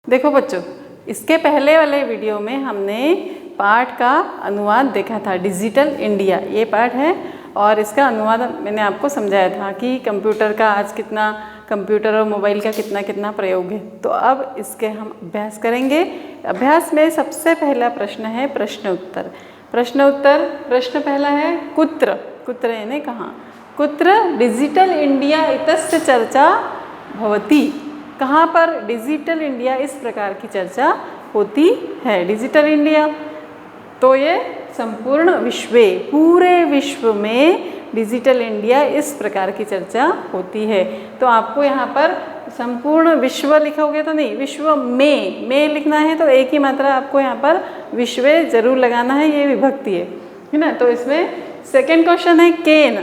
देखो बच्चों, इसके पहले वाले वीडियो में हमने पाठ का अनुवाद देखा था, डिजिटल इंडिया ये पाठ है। और इसका अनुवाद मैंने आपको समझाया था कि कंप्यूटर का आज कितना, कंप्यूटर और मोबाइल का कितना कितना प्रयोग है। तो अब इसके हम अभ्यास करेंगे। अभ्यास में सबसे पहला प्रश्न है प्रश्न उत्तर। प्रश्न उत्तर, प्रश्न पहला है कुत्र, कुत्र यानी कहाँ, कुत्र डिजिटल इंडिया इतस्य चर्चा भवति, कहाँ पर डिजिटल इंडिया इस प्रकार की चर्चा होती है। डिजिटल इंडिया तो ये संपूर्ण विश्व, पूरे विश्व में डिजिटल इंडिया इस प्रकार की चर्चा होती है। तो आपको यहाँ पर संपूर्ण विश्व लिखोगे तो नहीं, विश्व में लिखना है। तो एक ही मात्रा आपको यहाँ पर विश्व जरूर लगाना है, ये विभक्ति है ना। तो इसमें सेकंड क्वेश्चन है केन,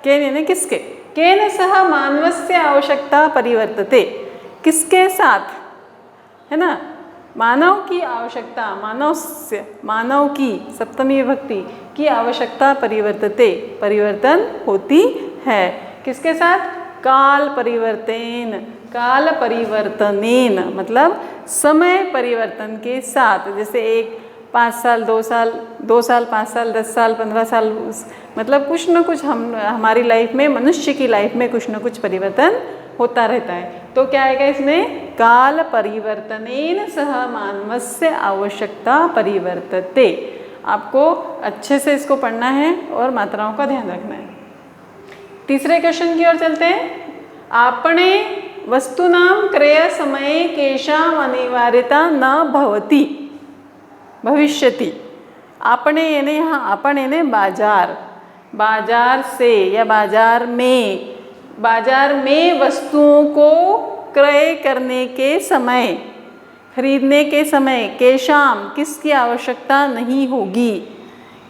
केन यानी किसके, केन सह मानवस्य आवश्यकता परिवर्तते, किसके साथ है ना, मानव की आवश्यकता, मानवस्य, मानव की सप्तमी विभक्ति की आवश्यकता परिवर्तते, परिवर्तन होती है। किसके साथ, काल परिवर्तन, काल परिवर्तनेन मतलब समय परिवर्तन के साथ। जैसे एक 5 साल 2 साल 2 साल 5 साल 10 साल 15 साल, मतलब कुछ न कुछ हमारी लाइफ में, मनुष्य की लाइफ में कुछ न कुछ परिवर्तन होता रहता है। तो क्या आएगा इसमें, काल परिवर्तनेन सह मानवस्य आवश्यकता परिवर्तते। आपको अच्छे से इसको पढ़ना है और मात्राओं का ध्यान रखना है। तीसरे क्वेश्चन की ओर चलते हैं। आपणे वस्तूनां क्रय समये केषाम् अनिवार्यता न भवति भविष्यति। आपणे यानी यहाँ आपण यानी बाजार, बाजार से या बाजार में वस्तुओं को क्रय करने के समय, खरीदने के समय, केशाम किसकी आवश्यकता नहीं होगी।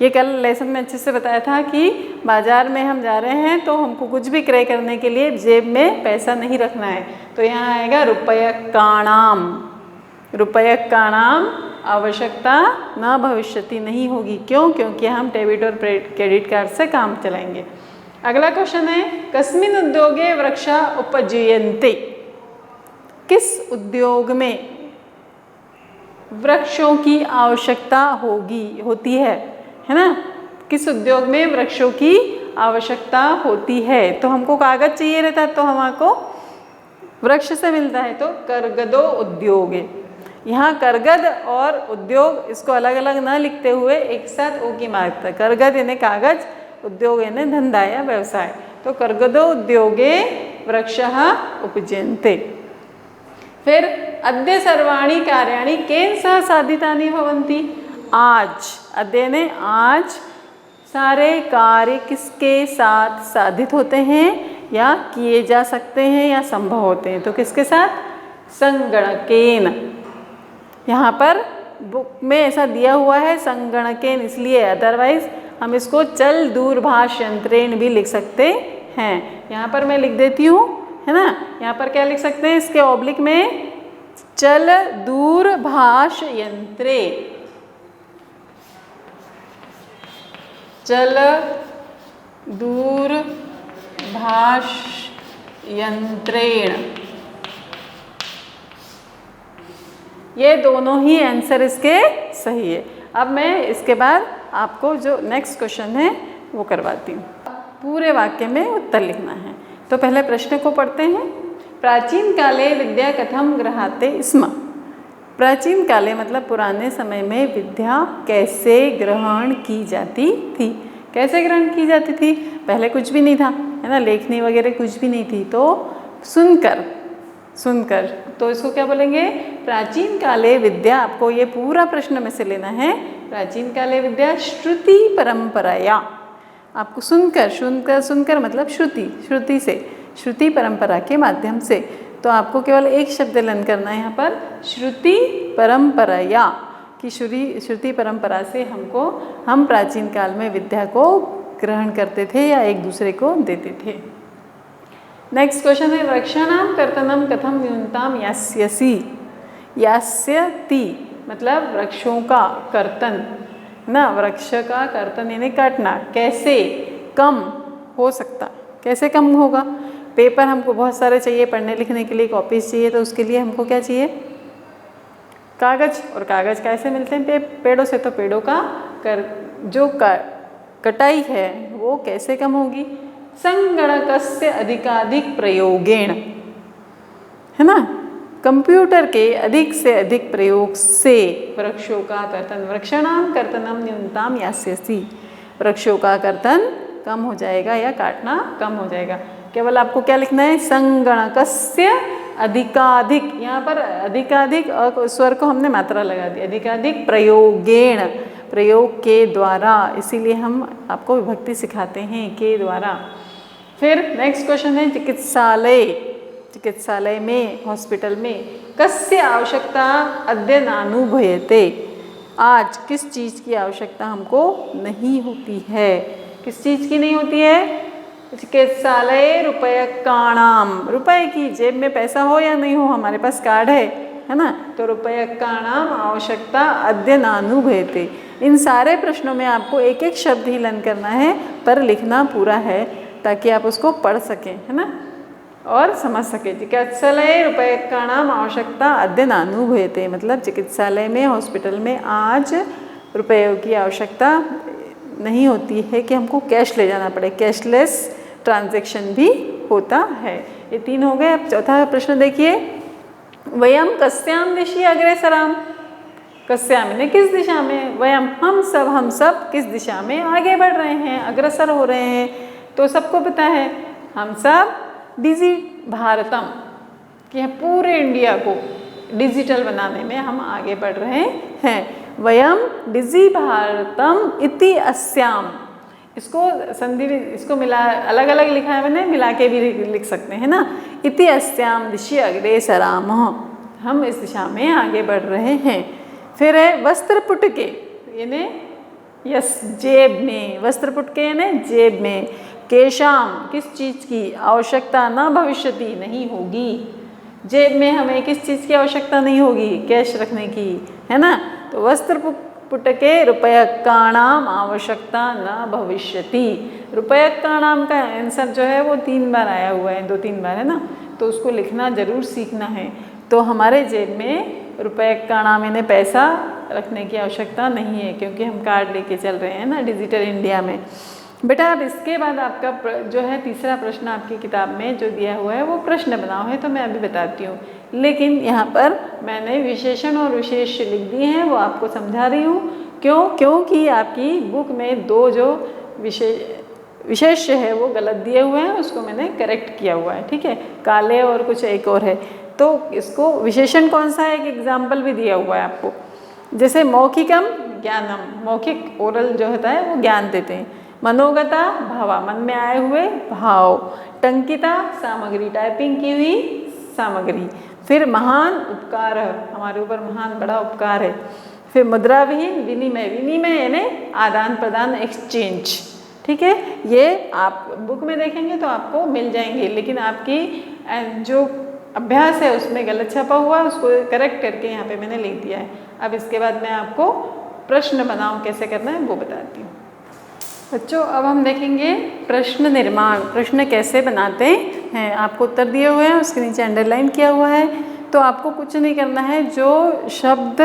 ये कल लेसन में अच्छे से बताया था कि बाजार में हम जा रहे हैं तो हमको कुछ भी क्रय करने के लिए जेब में पैसा नहीं रखना है। तो यहाँ आएगा रुपयकाणाम, रुपयकाणाम आवश्यकता न भविष्यति नहीं होगी। क्यों, क्योंकि हम डेबिट और क्रेडिट कार्ड से काम चलाएंगे। अगला क्वेश्चन है कस्मिन् उद्योगे वृक्षा उपजीयन्ते, किस उद्योग में वृक्षों की आवश्यकता होती है ना। किस उद्योग में वृक्षों की आवश्यकता होती है। तो हमको कागज चाहिए रहता है तो हमको वृक्ष से मिलता है। तो करगदो उद्योग, यहाँ करगद और उद्योग इसको अलग अलग ना लिखते हुए एक साथ ओ की मात्रा, करगद यानी कागज, उद्योग यानी धंधा या व्यवसाय। तो करगदो उद्योगे वृक्षः उपजीयन्ते। फिर अद्य सर्वाणि कार्याणि केन सह साधितानि भवन्ति। आज, अद्य ने आज, सारे कार्य किसके साथ साधित होते हैं या किए जा सकते हैं या संभव होते हैं। तो किसके साथ, संगणकेन। यहाँ पर बुक में ऐसा दिया हुआ है संगणकेन इसलिए, अदरवाइज हम इसको चल दूरभाष यंत्रेण भी लिख सकते हैं। यहाँ पर मैं लिख देती हूँ, है ना। यहाँ पर क्या लिख सकते हैं, इसके ऑब्लिक में चल दूरभाष यंत्रे, चल दूरभाष यंत्रेण। ये दोनों ही आंसर इसके सही है। अब मैं इसके बाद आपको जो नेक्स्ट क्वेश्चन है वो करवाती हूँ। पूरे वाक्य में उत्तर लिखना है। तो पहले प्रश्न को पढ़ते हैं। प्राचीन काले विद्या कथम गृह्यते स्म। प्राचीन काले मतलब पुराने समय में विद्या कैसे ग्रहण की जाती थी। कैसे ग्रहण की जाती थी, पहले कुछ भी नहीं था, है ना, लेखनी वगैरह कुछ भी नहीं थी। तो सुनकर, सुनकर, तो इसको क्या बोलेंगे, प्राचीन काले विद्या। आपको ये पूरा प्रश्न में से लेना है। प्राचीन काले विद्या श्रुति परंपराया, आपको सुनकर, सुनकर, सुनकर मतलब श्रुति, श्रुति से, श्रुति परंपरा के माध्यम से। तो आपको केवल एक शब्द लर्न करना है यहाँ पर, श्रुति परंपराया, कि श्रुति परंपरा से हम प्राचीन काल में विद्या को ग्रहण करते थे या एक दूसरे को देते थे। नेक्स्ट क्वेश्चन है वृक्षाणां कर्तनं कथम न्यूनताम यास्यसि। यास्यति मतलब वृक्षों का कर्तन ना, वृक्ष का कर्तन यानी काटना, कैसे कम हो सकता, कैसे कम होगा। पेपर हमको बहुत सारे चाहिए पढ़ने लिखने के लिए, कॉपीज चाहिए, तो उसके लिए हमको क्या चाहिए, कागज और कागज कैसे मिलते हैं? पेड़ों से। तो पेड़ों का कटाई है वो कैसे कम होगी? संगणकस्य अधिकाधिक प्रयोगेण, है ना, कंप्यूटर के अधिक से अधिक प्रयोग से वृक्षों का कर्तन, वृक्षाणाम कर्तनम न्यूनताम यास्यसि, वृक्षों का कर्तन कम हो जाएगा या काटना कम हो जाएगा। केवल आपको क्या लिखना है? संगणकस्य अधिकाधिक, यहाँ पर अधिकाधिक स्वर को हमने मात्रा लगा दी, अधिकाधिक प्रयोगेण, प्रयोग के द्वारा, इसीलिए हम आपको विभक्ति सिखाते हैं के द्वारा। फिर नेक्स्ट क्वेश्चन है चिकित्सालय, चिकित्सालय में, हॉस्पिटल में कस्य आवश्यकता अद्य नानुभूयते, आज किस चीज़ की आवश्यकता हमको नहीं होती है? किस चीज़ की नहीं होती है? चिकित्सालय रुपयकाणाम, रुपए की, जेब में पैसा हो या नहीं हो, हमारे पास कार्ड है ना, तो रुपयकाणाम आवश्यकता अद्य नानुभूयते। इन सारे प्रश्नों में आपको एक एक शब्द ही लर्न करना है, पर लिखना पूरा है ताकि आप उसको पढ़ सकें, है ना, और समझ सके। चिकित्सालय रुपयकाणाम आवश्यकता अद्य नानुभूयते, मतलब चिकित्सालय में, हॉस्पिटल में आज रुपयों की आवश्यकता नहीं होती है कि हमको कैश ले जाना पड़े, कैशलेस ट्रांजैक्शन भी होता है। ये 3 हो गए। अब चौथा प्रश्न देखिए, वयम कस्याम दिशि अग्रेसराम, कस्याम ने किस दिशा में, वयम हम सब किस दिशा में आगे बढ़ रहे हैं, अग्रसर हो रहे हैं। तो सबको पता है हम सब डिजी भारतम, कि पूरे इंडिया को डिजिटल बनाने में हम आगे बढ़ रहे हैं। वयम डिजी भारतम इति अस्याम, इसको संधि, इसको मिला, अलग अलग लिखा है मैंने, मिला के भी लिख सकते हैं ना। इति अस्याम दिशि अग्रेसराम, हम इस दिशा में आगे बढ़ रहे हैं। फिर है वस्त्र पुटके, यानी यस, जेब में, वस्त्र पुटके यानी जेब में, केशाम, किस चीज़ की आवश्यकता न भविष्यति, नहीं होगी। जेब में हमें किस चीज़ की आवश्यकता नहीं होगी? कैश रखने की, है ना। तो वस्त्र पुटके रुपयकाणाम आवश्यकता न भविष्यति, रुपयकाणाम का आंसर जो है वो 3 बार आया हुआ है, 2-3 बार, है ना, तो उसको लिखना जरूर सीखना है। तो हमारे जेब में रुपयकाणाम यानी पैसा रखने की आवश्यकता नहीं है, क्योंकि हम कार्ड लेके चल रहे हैं ना डिजिटल इंडिया में। बेटा अब इसके बाद आपका जो है तीसरा प्रश्न आपकी किताब में जो दिया हुआ है वो प्रश्न बनाओ है, तो मैं अभी बताती हूँ, लेकिन यहाँ पर मैंने विशेषण और विशेष लिख दिए हैं, वो आपको समझा रही हूँ। क्योंकि आपकी बुक में 2 जो विशेष है वो गलत दिए हुए हैं, उसको मैंने करेक्ट किया हुआ है, ठीक है। काले और कुछ एक और है, तो इसको विशेषण कौन सा है, एक एग्जाम्पल भी दिया हुआ है आपको। जैसे मौखिकम ज्ञानम, मौखिक ओरल जो होता है वो ज्ञान देते हैं। मनोगता भावा, मन में आए हुए भाव। टंकिता सामग्री, टाइपिंग की हुई सामग्री। फिर महान उपकार, हमारे ऊपर महान बड़ा उपकार है। फिर मुद्रा विहीन विनिमय, विनिमय यानी आदान प्रदान, एक्सचेंज, ठीक है। ये आप बुक में देखेंगे तो आपको मिल जाएंगे, लेकिन आपकी जो अभ्यास है उसमें गलत छपा हुआ है, उसको करेक्ट करके यहाँ पे मैंने लिख दिया है। अब इसके बाद मैं आपको प्रश्न बनाऊँ कैसे करना है वो बताती हूँ। बच्चों अब हम देखेंगे प्रश्न निर्माण, प्रश्न कैसे बनाते हैं। आपको उत्तर दिए हुए हैं, उसके नीचे अंडरलाइन किया हुआ है, तो आपको कुछ नहीं करना है। जो शब्द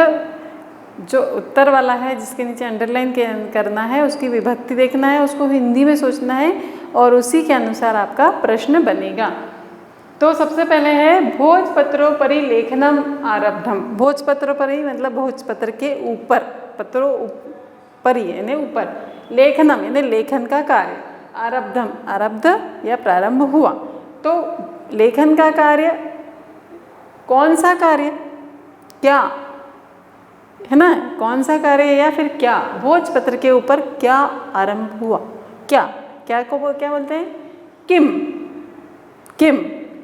जो उत्तर वाला है जिसके नीचे अंडरलाइन करना है उसकी विभक्ति देखना है, उसको हिंदी में सोचना है और उसी के अनुसार आपका प्रश्न बनेगा। तो सबसे पहले है भोजपत्रोपरि लेखनम आरब्धम। भोजपत्रोपरि मतलब भोजपत्र के ऊपर, पत्रों परि यानी ऊपर, लेखनम यानी लेखन का कार्य, आरब्धम आरब्ध या प्रारंभ हुआ। तो लेखन का कार्य, कौन सा कार्य, क्या, है ना, कौन सा कार्य या फिर क्या, भोजपत्र के ऊपर क्या आरंभ हुआ, क्या को क्या बोलते हैं, किम।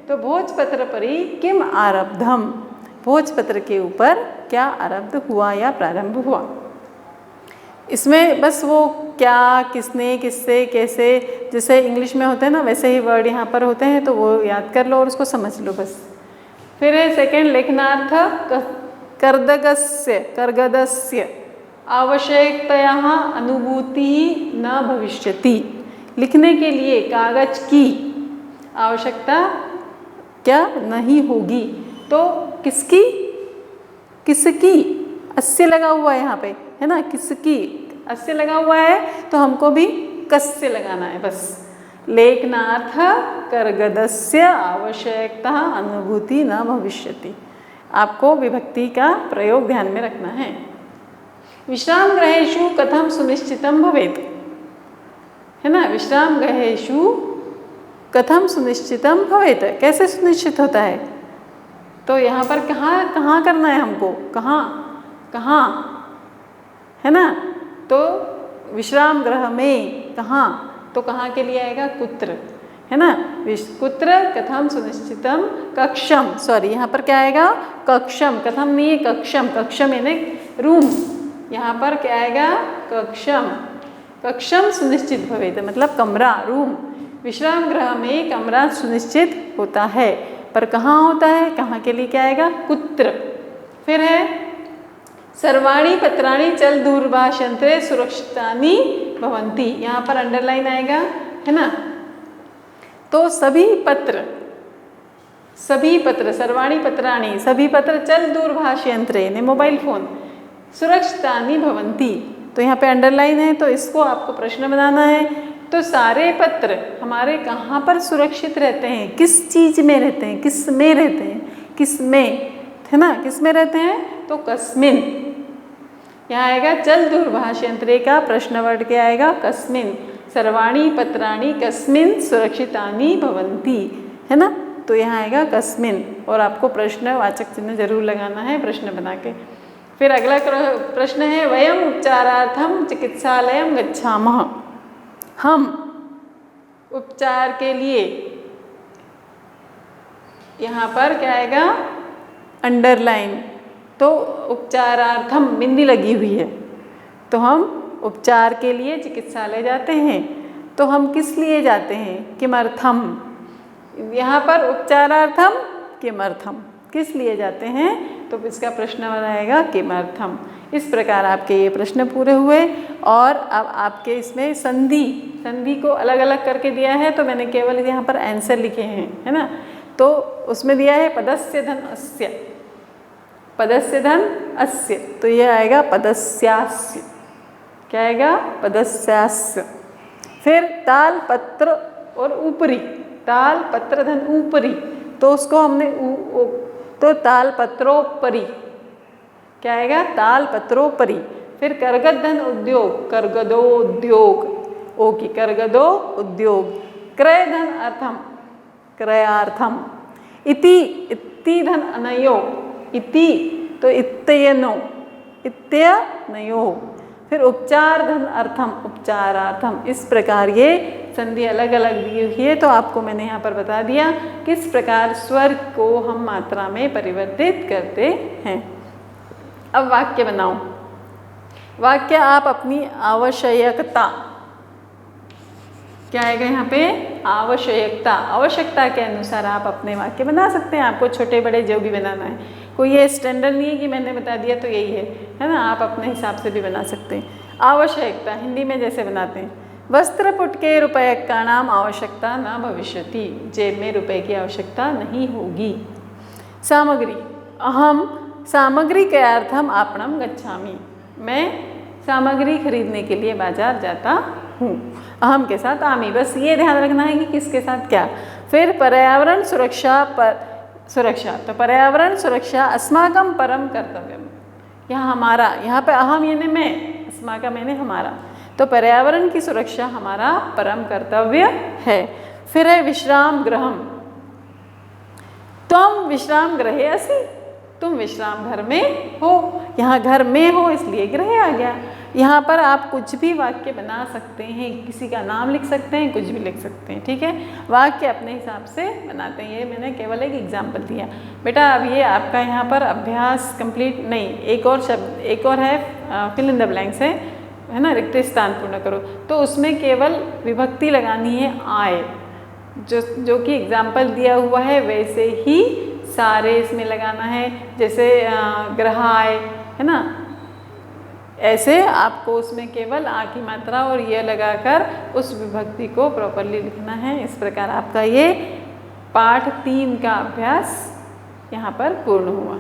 तो भोजपत्र परि किम आरब्धम, भोजपत्र के ऊपर क्या आरब्ध हुआ या प्रारंभ हुआ। इसमें बस वो क्या, किसने, किससे, कैसे, जैसे इंग्लिश में होते हैं ना वैसे ही वर्ड यहाँ पर होते हैं, तो वो याद कर लो और उसको समझ लो बस। फिर है सेकेंड लेखनार्थ कर्गदस्य आवश्यकतया अनुभूति न भविष्यति। लिखने के लिए कागज की आवश्यकता क्या नहीं होगी, तो किसकी, किसकी, अस्य लगा हुआ है यहाँ पे, है ना, किसकी, अस्य लगा हुआ है तो हमको भी कस्य लगाना है बस। लेखनार्थ कर्गदस्य आवश्यकता अनुभूति न भविष्यति। आपको विभक्ति का प्रयोग ध्यान में रखना है। विश्राम गृहेषु कथम सुनिश्चितम भवेत्, है ना, विश्राम गृहेषु कथम सुनिश्चितम भवेत्, कैसे सुनिश्चित होता है। तो यहाँ पर कहाँ करना है हमको, कहाँ, है ना, तो विश्राम गृह में, कहाँ, तो कहाँ के लिए आएगा, कुत्र, है ना, कुत्र कथम सुनिश्चितम कक्षम, सॉरी यहाँ पर क्या आएगा, कक्षम, कथम नहीं है कक्षम, कक्षम यानी रूम, यहाँ पर क्या आएगा, कक्षम, कक्षम सुनिश्चित भवेत् मतलब कमरा, रूम। विश्राम गृह में कमरा सुनिश्चित होता है, पर कहाँ होता है, कहाँ के लिए क्या आएगा, कुत्र। फिर है सर्वाणी पत्राणि चल दूरभाषयंत्रे सुरक्षितानि भवन्ति, यहाँ पर अंडरलाइन आएगा, है ना, तो सभी पत्र, सर्वाणी पत्राणि, सभी पत्र चल दूरभाषयंत्रे यानी मोबाइल फोन, सुरक्षितानि भवन्ति, तो यहाँ पे अंडरलाइन है, तो इसको आपको प्रश्न बनाना है। तो सारे पत्र हमारे कहाँ पर सुरक्षित रहते हैं, किस चीज़ में रहते हैं, किस में रहते हैं, किस में, है ना, किस में रहते हैं, तो कस्मिन, यहाँ आएगा चल दूरभाषयंत्रे का प्रश्न वर्ड क्या आएगा, कस्मिन, सर्वाणी पत्राणि कस्मिन सुरक्षितानि भवन्ति, है ना, तो यहाँ आएगा कस्मिन, और आपको प्रश्नवाचक चिन्ह जरूर लगाना है प्रश्न बना के। फिर अगला प्रश्न है वयम उपचारार्थम चिकित्सालयम गच्छामः, हम उपचार के लिए, यहाँ पर क्या आएगा, अंडरलाइन, तो उपचारार्थम बिंदी लगी हुई है, तो हम उपचार के लिए चिकित्सालय जाते हैं। तो हम किस लिए जाते हैं, किमर्थम, यहाँ पर उपचारार्थम किमर्थम, किस लिए जाते हैं, तो इसका प्रश्न बनाएगा किमर्थम। इस प्रकार आपके ये प्रश्न पूरे हुए। और अब आपके इसमें संधि को अलग अलग करके दिया है, तो मैंने केवल यहाँ पर आंसर लिखे हैं, है ना, तो उसमें दिया है पदस्य धन अस्य, पदस्य धन अस्य, तो ये आएगा पदस्यास्य, क्या आएगा, पदस्यास्य। फिर ताल पत्र और ऊपरी, ताल पत्र धन ऊपरी, तो उसको हमने तो ताल पत्रोपरि, क्या आएगा, ताल पत्रोपरि। फिर करगद धन उद्योग, करगदोद्योग, ओ की करगदो उद्योग। क्रय धन अर्थम, क्रयार्थम। इति धन अनयो, इति तो इत्यनो, इत्यनयो। फिर उपचार धन अर्थम, उपचारार्थम। इस प्रकार ये संधि अलग अलग दी हुई है, तो आपको मैंने यहाँ पर बता दिया किस प्रकार स्वर को हम मात्रा में परिवर्तित करते हैं। अब वाक्य बनाओ। वाक्य आप अपनी आवश्यकता, क्या आएगा यहाँ पे, आवश्यकता के अनुसार आप अपने वाक्य बना सकते हैं। आपको छोटे बड़े जो भी बनाना है, कोई ये स्टैंडर्ड नहीं है कि मैंने बता दिया तो यही है ना, आप अपने हिसाब से भी बना सकते हैं। आवश्यकता हिंदी में जैसे बनाते हैं, वस्त्र पुटके रूपयकाणाम आवश्यकता न भविष्यति, जेब में रुपए की आवश्यकता नहीं होगी। सामग्री, अहम सामग्री क्रयार्थम आपणम गच्छामि, मैं सामग्री खरीदने के लिए बाजार जाता हूँ। अहम के साथ आमी, बस ये ध्यान रखना है कि किसके साथ क्या। फिर पर्यावरण सुरक्षा तो पर्यावरण सुरक्षा अस्माकं परम कर्तव्यम, यहाँ हमारा, यहाँ पे अहम यानी मैं, अस्माकं यानी हमारा, तो पर्यावरण की सुरक्षा हमारा परम कर्तव्य है। फिर है विश्राम गृहम, तुम विश्राम गृहे असि, तुम विश्राम घर में हो, यहाँ घर में हो इसलिए गृह आ गया। यहाँ पर आप कुछ भी वाक्य बना सकते हैं, किसी का नाम लिख सकते हैं, कुछ भी लिख सकते हैं, ठीक है। वाक्य अपने हिसाब से बनाते हैं, ये मैंने केवल एक एग्जाम्पल दिया। बेटा अब ये आपका यहाँ पर अभ्यास कंप्लीट नहीं, एक और शब्द, एक और है फिल इन द ब्लैंक्स है ना, रिक्त स्थान पूर्ण करो, तो उसमें केवल विभक्ति लगानी है आए, जो कि एग्जाम्पल दिया हुआ है वैसे ही सारे इसमें लगाना है। जैसे ग्रहाय, है ना, ऐसे आपको उसमें केवल आ की मात्रा और ये लगाकर उस विभक्ति को प्रॉपरली लिखना है। इस प्रकार आपका ये पाठ 3 का अभ्यास यहाँ पर पूर्ण हुआ।